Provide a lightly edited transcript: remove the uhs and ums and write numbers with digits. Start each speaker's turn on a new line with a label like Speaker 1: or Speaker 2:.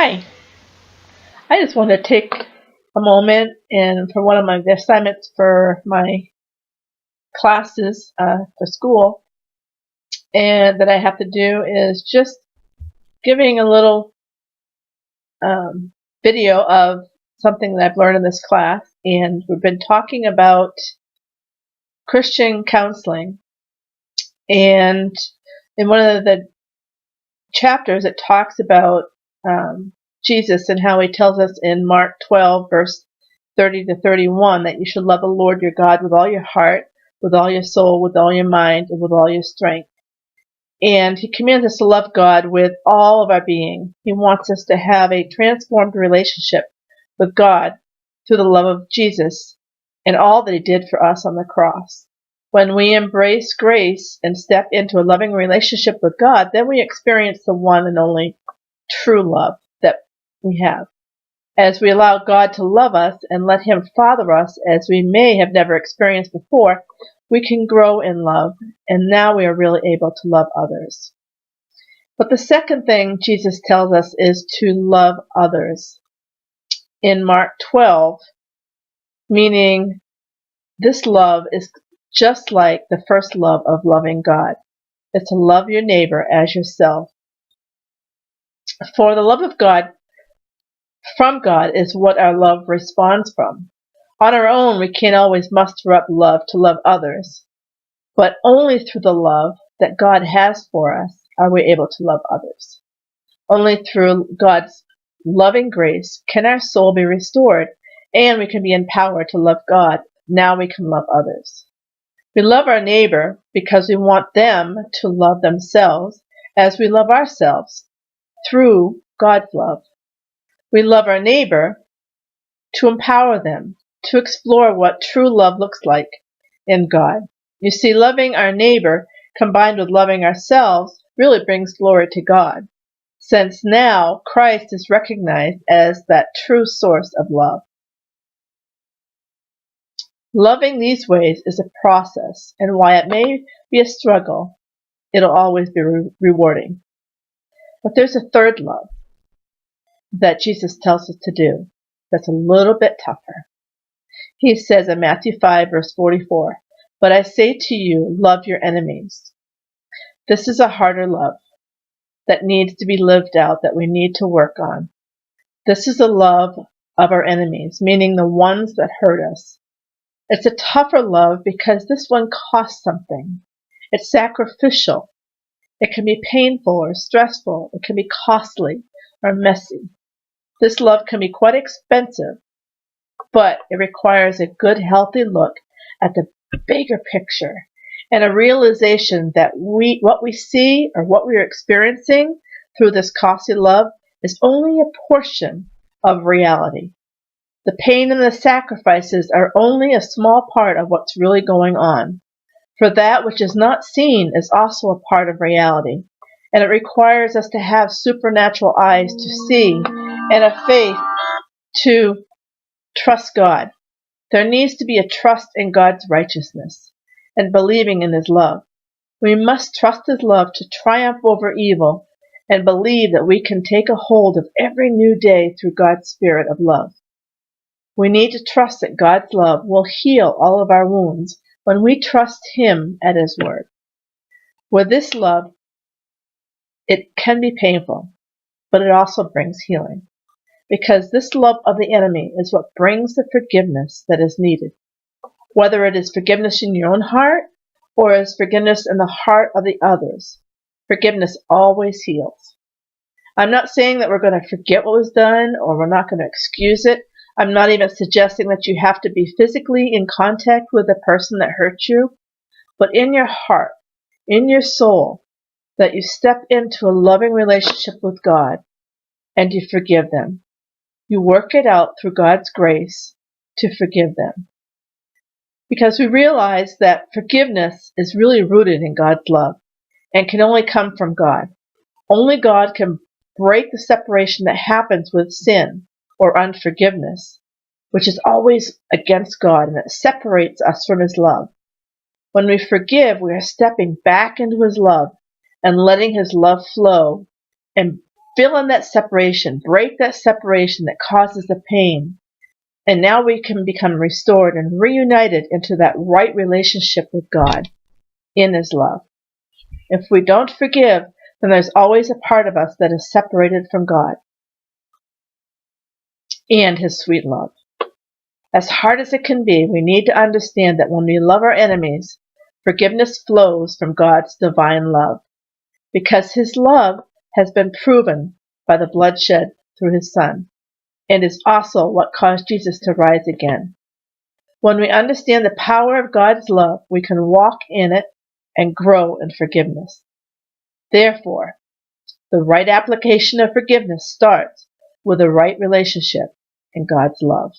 Speaker 1: Hi, I just want to take a moment and for one of my assignments for my classes for school, and that I have to do is just giving a little video of something that I've learned in this class. And we've been talking about Christian counseling, and in one of the chapters it talks about Jesus and how he tells us in Mark 12 verse 30 to 31 that you should love the Lord your God with all your heart, with all your soul, with all your mind, and with all your strength. And he commands us to love God with all of our being. He wants us to have a transformed relationship with God through the love of Jesus and all that he did for us on the cross. When we embrace grace and step into a loving relationship with God, then we experience the one and only true love that we have. As we allow God to love us and let him father us as we may have never experienced before, we can grow in love, and now we are really able to love others. But the second thing Jesus tells us is to love others. In Mark 12, meaning this love is just like the first love of loving God. It's to love your neighbor as yourself. For the love of God from God is what our love responds from. On our own, we can't always muster up love to love others, but only through the love that God has for us are we able to love others. Only through God's loving grace can our soul be restored, and we can be empowered to love God. Now we can love others. We love our neighbor because we want them to love themselves as we love ourselves through God's love. We love our neighbor to empower them to explore what true love looks like in God. You see, loving our neighbor combined with loving ourselves really brings glory to God, since now Christ is recognized as that true source of love. Loving these ways is a process, and while it may be a struggle, it'll always be rewarding. But there's a third love that Jesus tells us to do that's a little bit tougher. He says in Matthew 5 verse 44, "But I say to you, love your enemies." This is a harder love that needs to be lived out, that we need to work on. This is the love of our enemies, meaning the ones that hurt us. It's a tougher love because this one costs something. It's sacrificial. It can be painful or stressful. It can be costly or messy. This love can be quite expensive, but it requires a good, healthy look at the bigger picture and a realization that what we see or what we are experiencing through this costly love is only a portion of reality. The pain and the sacrifices are only a small part of what's really going on. For that which is not seen is also a part of reality, and it requires us to have supernatural eyes to see and a faith to trust God. There needs to be a trust in God's righteousness and believing in his love. We must trust his love to triumph over evil and believe that we can take a hold of every new day through God's spirit of love. We need to trust that God's love will heal all of our wounds when we trust him at his word. With this love, it can be painful, but it also brings healing, because this love of the enemy is what brings the forgiveness that is needed. Whether it is forgiveness in your own heart or is forgiveness in the heart of the others, forgiveness always heals. I'm not saying that we're going to forget what was done or we're not going to excuse it. I'm not even suggesting that you have to be physically in contact with the person that hurt you, but in your heart, in your soul, that you step into a loving relationship with God and you forgive them. You work it out through God's grace to forgive them. Because we realize that forgiveness is really rooted in God's love and can only come from God. Only God can break the separation that happens with sin or unforgiveness, which is always against God, and it separates us from his love. When we forgive, we are stepping back into his love and letting his love flow and fill in that separation, break that separation that causes the pain. And now we can become restored and reunited into that right relationship with God in His love. If we don't forgive, then there's always a part of us that is separated from God and His sweet love. As hard as it can be, we need to understand that when we love our enemies, forgiveness flows from God's divine love, because His love has been proven by the bloodshed through His Son, and is also what caused Jesus to rise again. When we understand the power of God's love, we can walk in it and grow in forgiveness. Therefore, the right application of forgiveness starts with a right relationship in God's love.